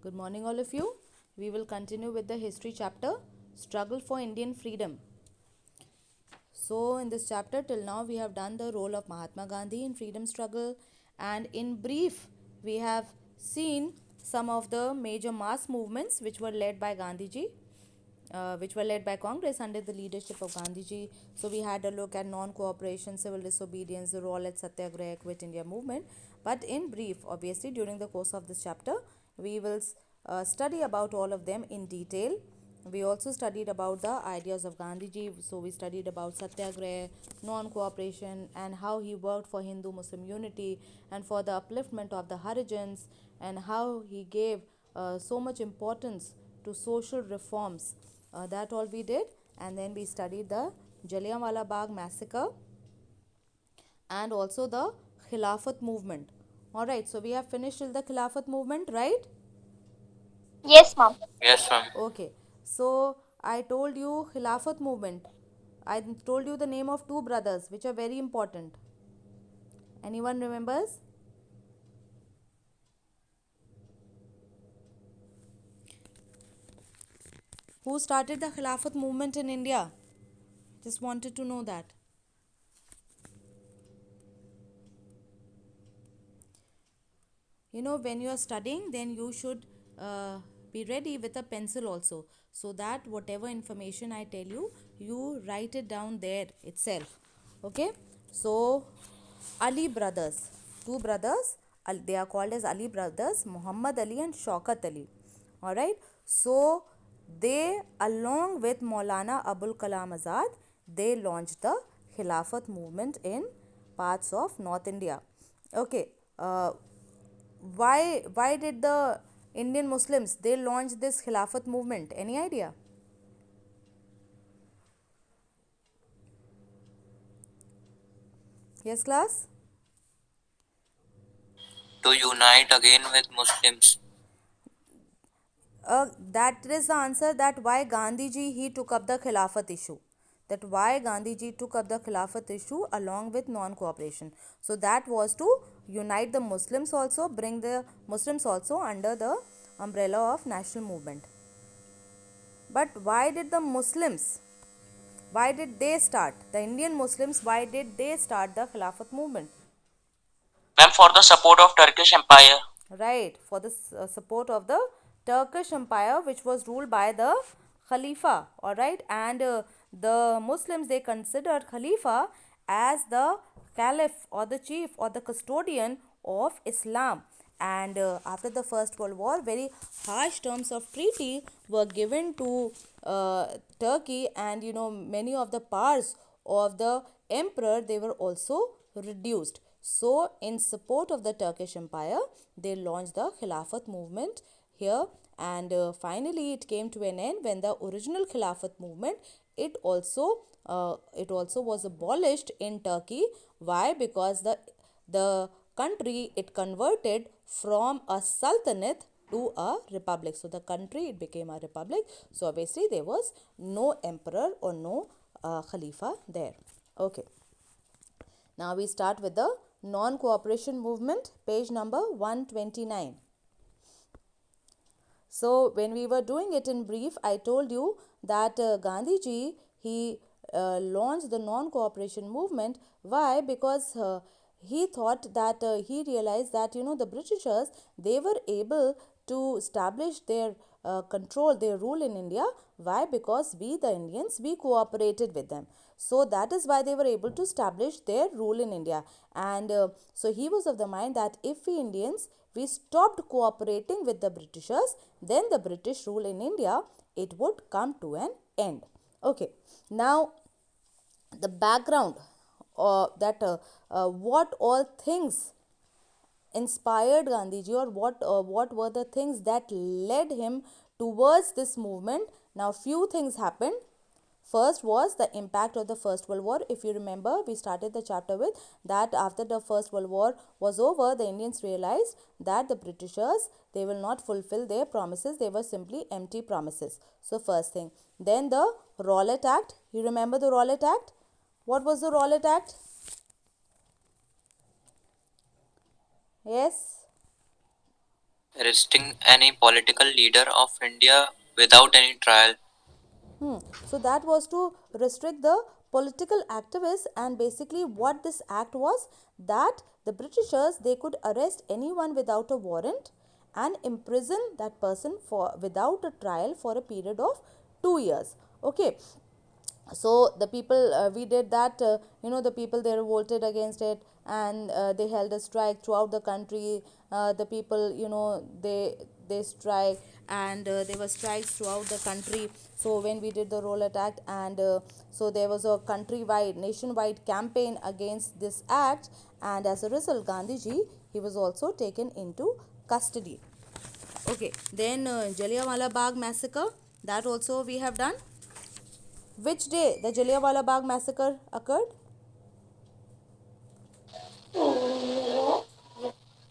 Good morning, all of you. We will continue with the history chapter, Struggle for Indian Freedom. So, in this chapter, till now, we have done the role of Mahatma Gandhi in freedom struggle, and in brief, we have seen some of the major mass movements which were led by Gandhiji, which were led by Congress under the leadership of Gandhiji. So, we had a look at non cooperation, civil disobedience, the Rowlatt Satyagraha, Quit India movement. But in brief, obviously, during the course of this chapter, we will study about all of them in detail. We also studied about the ideas of Gandhiji. So we studied about Satyagraha, non-cooperation, and how he worked for Hindu-Muslim unity and for the upliftment of the Harijans, and how he gave so much importance to social reforms. That all we did. And then we studied the Jallianwala Bagh massacre and also the Khilafat movement. Alright, so we have finished till the Khilafat movement, right? Yes, ma'am. Yes, ma'am. Okay, so I told you Khilafat movement. I told you the name of two brothers which are very important. Anyone remembers? Who started the Khilafat movement in India? Just wanted to know that. When you are studying, then you should be ready with a pencil also, so that whatever information I tell you, you write it down there itself. Okay, so Ali brothers, two brothers, they are called as Ali brothers, Muhammad Ali and Shaukat Ali. All right, so they, along with Maulana Abul Kalam Azad, they launched the Khilafat movement in parts of North India. Okay, why did the Indian Muslims they launch this Khilafat movement? Any idea? Yes, class. To unite again with Muslims. That is the answer, that why Gandhiji he took up the Khilafat issue. That why Gandhiji took up the Khilafat issue along with non-cooperation. So that was to unite the Muslims also, bring the Muslims also under the umbrella of national movement. But why did the Muslims? Why did they start? The Indian Muslims, why did they start the Khilafat movement? Ma'am, for the support of Turkish Empire. Right, for the support of the Turkish Empire, which was ruled by the Khalifa. All right, and the Muslims they considered Khalifa as the caliph or the chief or the custodian of Islam. And after the First World War, very harsh terms of treaty were given to Turkey, and many of the powers of the emperor they were also reduced. So, in support of the Turkish Empire, they launched the Khilafat movement here, and finally it came to an end when the original Khilafat movement it also was abolished in Turkey. Why? Because the country it converted from a sultanate to a republic. So the country it became a republic. So obviously there was no emperor or no Khalifa there. Okay. Now we start with the non-cooperation movement, page number 129. So when we were doing it in brief, I told you that Gandhiji he launched the non-cooperation movement. Why? Because he thought that he realized that the Britishers they were able to establish their control, their rule in India. Why? Because we the Indians we cooperated with them. So that is why they were able to establish their rule in India. And so he was of the mind that if we Indians we stopped cooperating with the Britishers, then the British rule in India it would come to an end. Okay, now the background that what all things inspired Gandhiji, or what were the things that led him towards this movement. Now few things happened. First was the impact of the First World War. If you remember, we started the chapter with that after the First World War was over, the Indians realized that the Britishers they will not fulfill their promises. They were simply empty promises. So first thing. Then the Rowlatt Act. You remember the Rowlatt Act? What was the Rowlatt Act? Yes. arresting any political leader of India without any trial. So that was to restrict the political activists, and basically what this act was, that the Britishers, they could arrest anyone without a warrant and imprison that person for without a trial for a period of 2 years. Okay, so the people, we did that, the people, they revolted against it, and they held a strike throughout the country. The people, they strike, and there were strikes throughout the country. So when we did the roller act, and so there was a countrywide, nationwide campaign against this act, and as a result, Gandhiji, he was also taken into custody. Okay, then Jallianwala Bagh massacre, that also we have done. Which day the Jallianwala Bagh massacre occurred?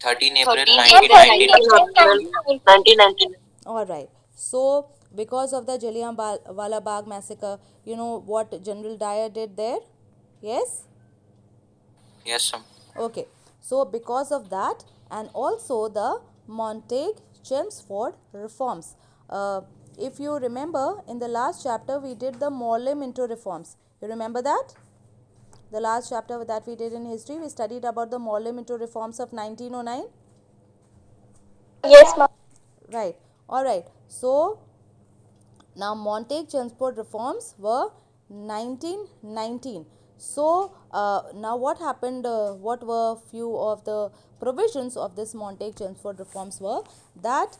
13 April 1999. All right. So, because of the Jallianwala Bagh massacre, you know what General Dyer did there? Yes? Yes, sir. Okay. So, because of that, and also the Montag Chelmsford reforms. If you remember, in the last chapter, we did the Morley-Minto reforms. You remember that? The last chapter that we did in history, we studied about the Morley-Minto reforms of 1909. Yes, ma'am. Right. All right. So, now Montag Chelmsford reforms were 1919. So, now what happened? What were few of the provisions of this Montag Chelmsford reforms were that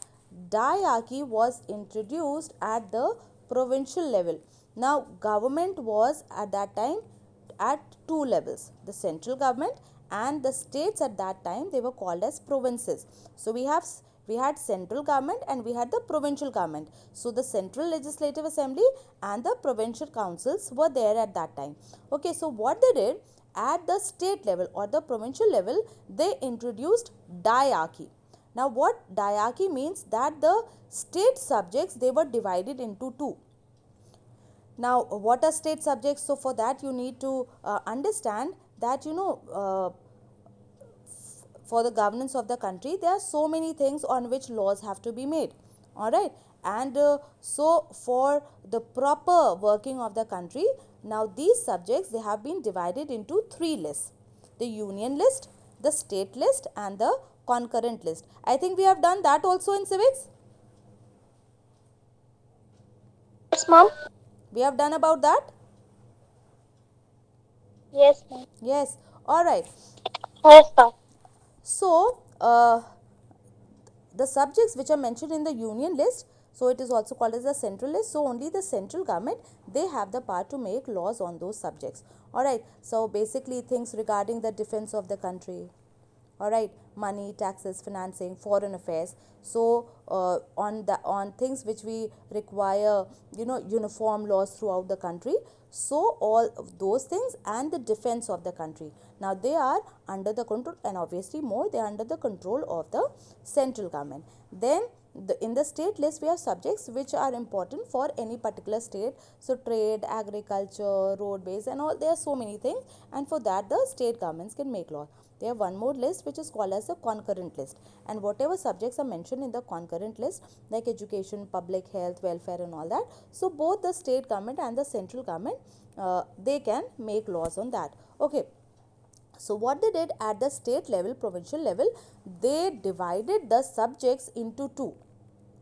diarchy was introduced at the provincial level. Now, government was at that time at two levels, the central government and the states. At that time they were called as provinces. So we had central government and we had the provincial government. So the central legislative assembly and the provincial councils were there at that time. Okay, so what they did at the state level or the provincial level, they introduced diarchy. Now what diarchy means, that the state subjects, they were divided into two. Now what are state subjects? So for that you need to understand that, for the governance of the country, there are so many things on which laws have to be made. All right, and so for the proper working of the country, now these subjects, they have been divided into three lists: the union list, the state list, and the concurrent list. I think we have done that also in civics. Yes, ma'am. We have done about that. Yes, ma'am. Yes. All right. Yes, ma'am. So the subjects which are mentioned in the union list, so it is also called as the central list. So only the central government, they have the power to make laws on those subjects. All right, so basically things regarding the defense of the country, all right, money, taxes, financing, foreign affairs. So on things which we require, uniform laws throughout the country. So all of those things and the defense of the country, now they are under the control, and obviously more, they are under the control of the central government. Then in the state list, we have subjects which are important for any particular state. So trade, agriculture, roadways, and all, there are so many things, and for that the state governments can make law. They have one more list which is called as the concurrent list, and whatever subjects are mentioned in the concurrent list, like education, public health, welfare, and all that, so both the state government and the central government, they can make laws on that. Okay, so what they did at the state level, provincial level, they divided the subjects into two.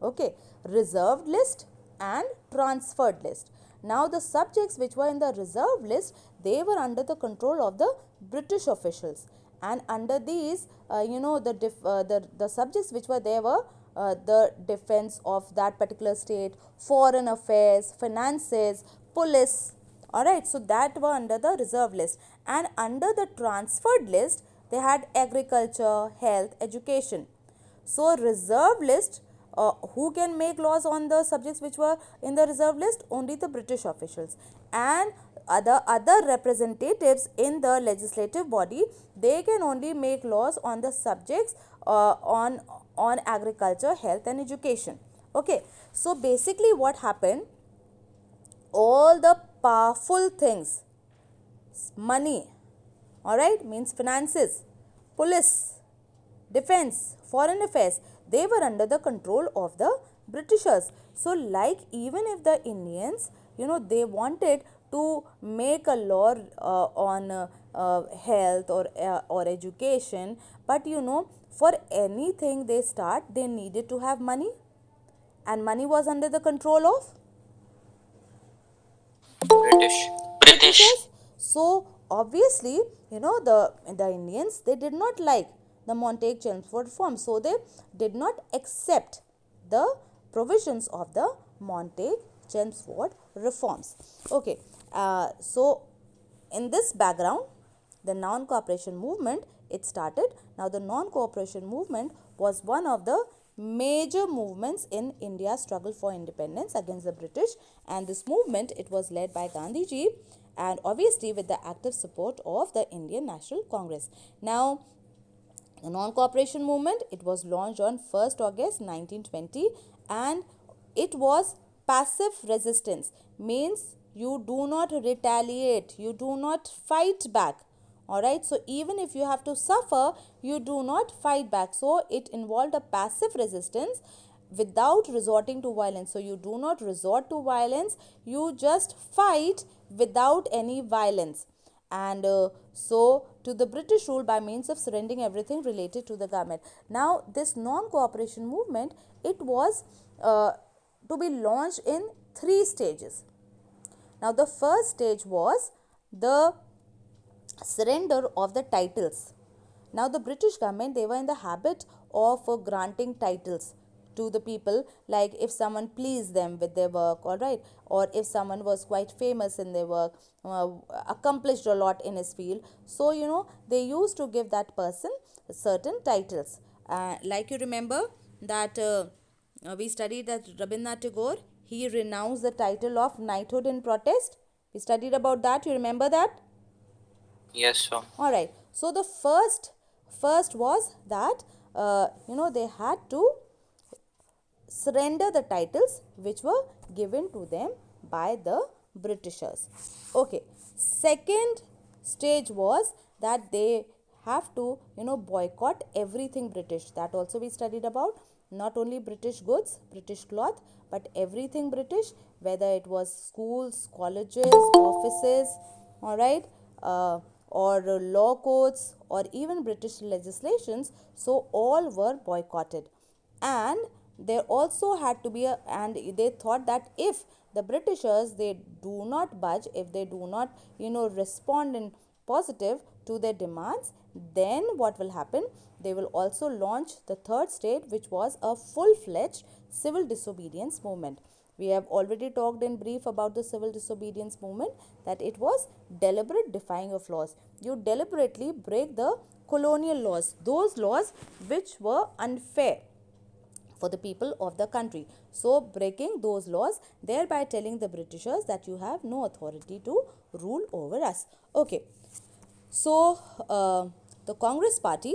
Okay, reserved list and transferred list. Now the subjects which were in the reserved list, they were under the control of the British officials, and under these, the subjects which were there were the defense of that particular state, foreign affairs, finances, police. All right, so that were under the reserve list, and under the transferred list, they had agriculture, health, education. So reserve list, who can make laws on the subjects which were in the reserve list? Only the British officials, and other representatives in the legislative body, they can only make laws on the subjects on agriculture, health, and education. Okay, so basically what happened, all the powerful things, money, all right, means finances, police, defense, foreign affairs, they were under the control of the Britishers. So like even if the Indians, they wanted to make a law on health or education, but for anything they start, they needed to have money, and money was under the control of British. Britishers. So obviously, the Indians, they did not like the Montag Chelmsford reform, so they did not accept the provisions of the Montag Chelmsford reforms. Okay, so in this background, the non-cooperation movement, it started. Now the non-cooperation movement was one of the major movements in India's struggle for independence against the British, and this movement, it was led by Gandhiji, and obviously with the active support of the Indian National Congress. Now the non-cooperation movement, it was launched on 1st August 1920, and it was passive resistance, means you do not retaliate, you do not fight back. Alright, so even if you have to suffer, you do not fight back. So it involved a passive resistance without resorting to violence. So you do not resort to violence, you just fight without any violence. And so to the British rule by means of surrendering everything related to the government. Now this non-cooperation movement, it was to be launched in 3 stages. Now the first stage was the surrender of the titles. Now the British government, they were in the habit of granting titles to the people, like if someone pleased them with their work, all right, or if someone was quite famous in their work, accomplished a lot in his field, so they used to give that person certain titles. Like you remember that we studied that Rabindranath Tagore, he renounced the title of knighthood in protest. We studied about that, you remember that? Yes, sir. All right, so the first was that they had to surrender the titles which were given to them by the Britishers. Okay, second stage was that they have to boycott everything British. That also we studied about, not only British goods, British cloth, but everything British, whether it was schools, colleges, offices, all right, or law courts, or even British legislations. So all were boycotted, and there also had to be and they thought that if the Britishers, they do not budge, if they do not respond in positive to their demands, then what will happen, they will also launch the third stage, which was a full-fledged civil disobedience movement. We have already talked in brief about the civil disobedience movement, that it was deliberate defying of laws. You deliberately break the colonial laws, those laws which were unfair for the people of the country. So breaking those laws, thereby telling the Britishers that you have no authority to rule over us. Okay, so the Congress Party,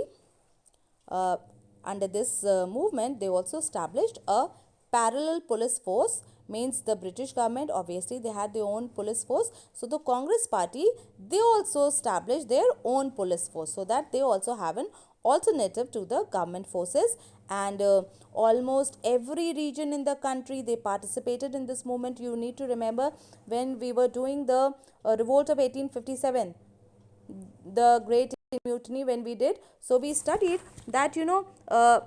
uh, under this movement, they also established a parallel police force, means the British government, obviously they had their own police force, so the Congress Party, they also established their own police force, so that they also have an alternative to the government forces. And almost every region in the country, they participated in this movement. You need to remember when we were doing the revolt of 1857, the great mutiny, when we did, so we studied that uh,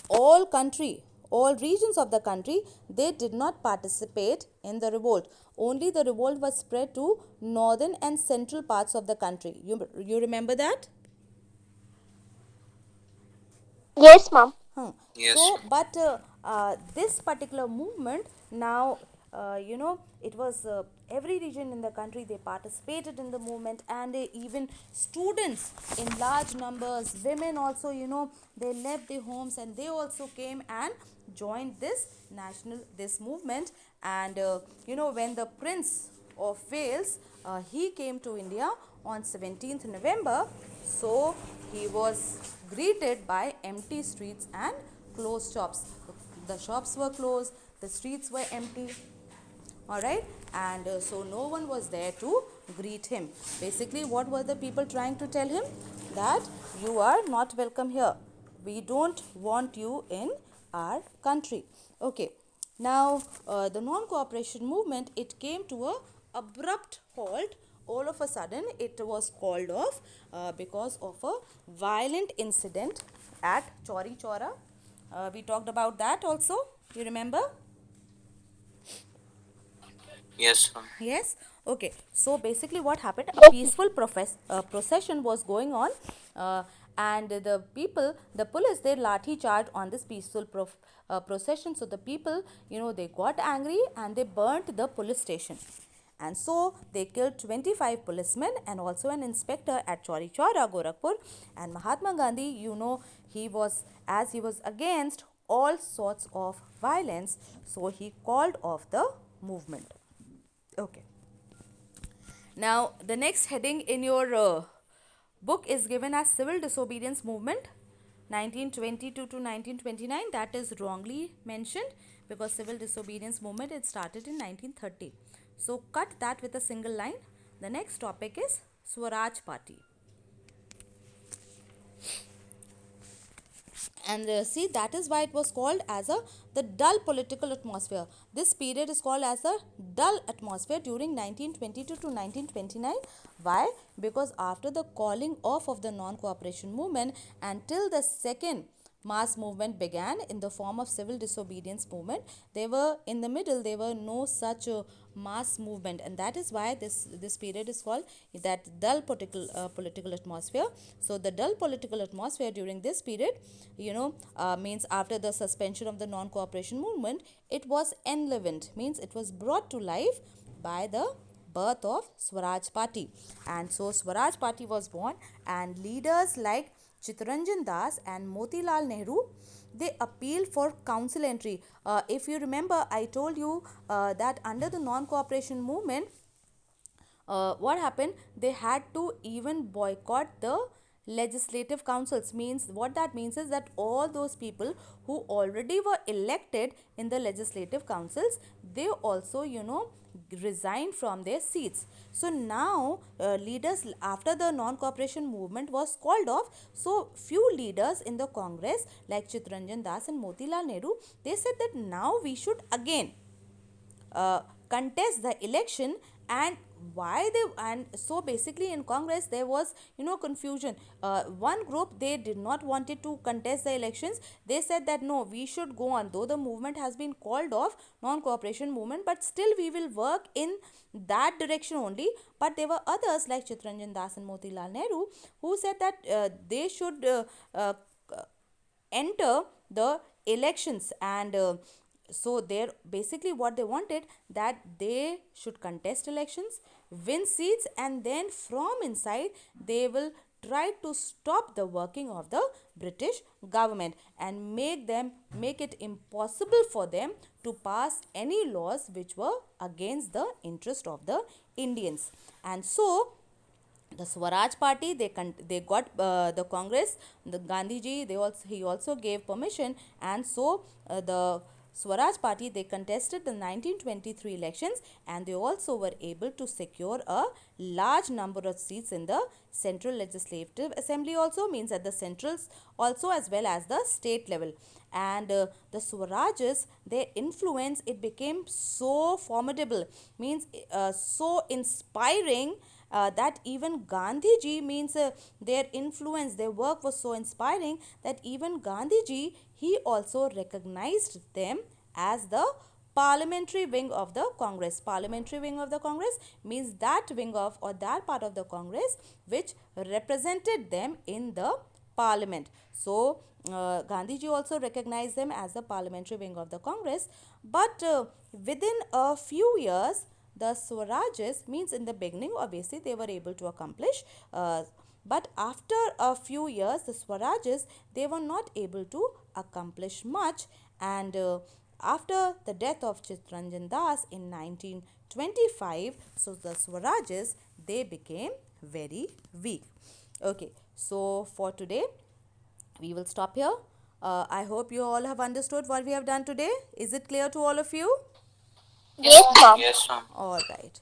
all country, all regions of the country, they did not participate in the revolt. Only the revolt was spread to northern and central parts of the country. You remember that? Yes, ma'am. Yes, So, sir. but this particular movement, now, it was every region in the country, they participated in the movement, and even students in large numbers, women also, they left their homes and they also came and joined this movement. And when the Prince of Wales, he came to India on 17th November, so he was greeted by empty streets and closed shops. The shops were closed, the streets were empty, all right, and so no one was there to greet him. Basically, what were the people trying to tell him? That you are not welcome here. we don't want you in our country. Okay, now the non-cooperation movement, it came to a abrupt halt. All of a sudden it was called off because of a violent incident at Chauri Chaura. We talked about that also, you remember? Yes, ma'am. Yes. Okay. So basically, what happened? A peaceful procession was going on, and the police, they lathi charged on this peaceful procession. So the people, they got angry and they burnt the police station. And so they killed 25 policemen and also an inspector at Chauri Chaura, Gorakhpur. And Mahatma Gandhi, he was against all sorts of violence, so he called off the movement. Okay. Now, the next heading in your book is given as Civil Disobedience Movement 1922 to 1929. That is wrongly mentioned because Civil Disobedience Movement, it started in 1930. So, cut that with a single line. The next topic is Swaraj Party. And see, that is why it was called as the dull political atmosphere. This period is called as a dull atmosphere during 1922 to 1929. Why? Because after the calling off of the non-cooperation movement until the second mass movement began in the form of civil disobedience movement, they were in the middle, there were no such mass movement, and that is why this period is called that dull political atmosphere. So the dull political atmosphere during this period, means after the suspension of the non-cooperation movement, it was enlivened, means it was brought to life by the birth of Swaraj Party. And so Swaraj Party was born, and leaders like Chittaranjan Das and Motilal Nehru, they appealed for council entry. If you remember, I told you that under the non-cooperation movement, what happened, they had to even boycott the legislative councils. Means what that means is that all those people who already were elected in the legislative councils, they also resigned from their seats. So now leaders, after the non-cooperation movement was called off, so few leaders in the Congress like Chittaranjan Das and Motilal Nehru, they said that now we should again contest the election. And why they, and so basically in Congress there was confusion. One group, they did not wanted to contest the elections. They said that no, we should go on, though the movement has been called off, non-cooperation movement, but still we will work in that direction only. But there were others like Chittaranjan Das and Motilal Nehru who said that they should enter the elections. And so there, basically what they wanted, that they should contest elections, win seats, and then from inside they will try to stop the working of the British government and make it impossible for them to pass any laws which were against the interest of the Indians. And so the Swaraj Party, they got the Congress, the Gandhiji, he also gave permission. And so the Swaraj Party, they contested the 1923 elections, and they also were able to secure a large number of seats in the Central Legislative Assembly also, means at the centrals also, as well as the state level. And the Swarajes, their influence, it became so formidable, means so inspiring, that even Gandhiji, means their influence, their work was so inspiring that even Gandhiji, he also recognized them as the parliamentary wing of the Congress. Parliamentary wing of the Congress means that wing of, or that part of the Congress which represented them in the parliament. So Gandhiji also recognized them as the parliamentary wing of the Congress. But within a few years, the Swarajes, means in the beginning obviously they were able to accomplish, but after a few years the Swarajes, they were not able to accomplish much. And after the death of Chittaranjan Das in 1925, so the Swarajes, they became very weak. Okay, so for today we will stop here. I hope you all have understood what we have done today. Is it clear to all of you? Yes, mom. Yes, ma'am. All right.